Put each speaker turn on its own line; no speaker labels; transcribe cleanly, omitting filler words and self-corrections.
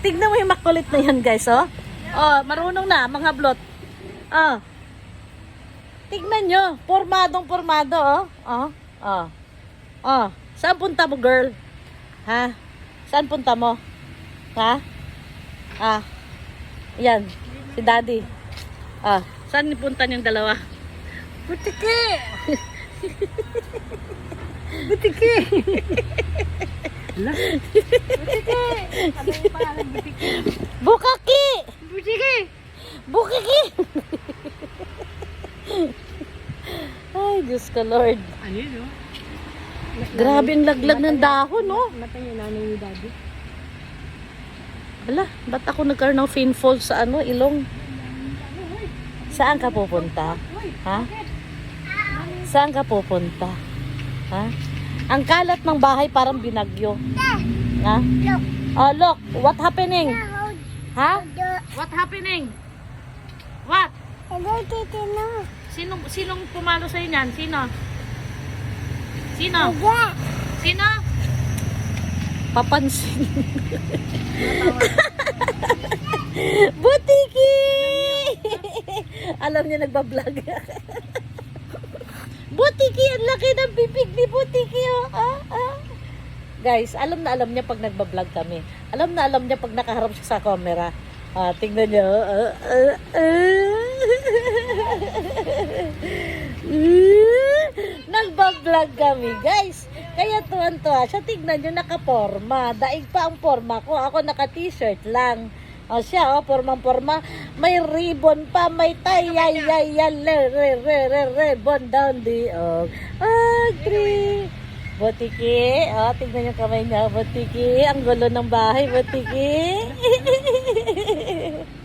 Tignan mo yung makulit na yan, guys, oh. Oh, marunong na, mga blot. Oh. Tignan nyo, pormadong-pormado, oh. Oh, oh. Oh, saan punta mo, girl? Ha? Saan punta mo? Ha? Ah. Yan, si daddy. Ah, saan punta niyong dalawa?
Butiki! Butiki! Butiki! Ano yung pangalan? Butiki!
Bukaki!
Butiki!
Bukaki! Ay, Diyos ka, Lord.
Ano yun, no?
Grabe ang laglag ng dahon, no?
Mata niya nanay ni daddy.
Hala, ba't ako nagkaroon ng painful sa ilong? Saan ka pupunta? Ha? Saan ka pupunta? Ha? Ang kalat ng bahay parang binagyo. Ha? Oh, look. What happening? Ha? What happening? What? Sinong pumalo sa'yo niyan? Sino? Sino? Sino? Papansin. Butiki! Alam niya nagbablog. Butiki, ang laki ng bibig ni Butiki. Oh. Guys, alam na alam niya pag nagbablog kami. Alam na alam niya pag nakaharap siya sa camera. Tingnan niyo. Nagbablog kami, guys. Kaya tuwan-tuwa siya. Tignan nyo, naka-forma. Daig pa ang forma ko. Ako naka-t-shirt lang. O siya, formang-forma. May ribbon pa, may tie. Ribbon down the Butiki. Tignan yung kamay niya, Butiki. Ang gulo ng bahay, Butiki.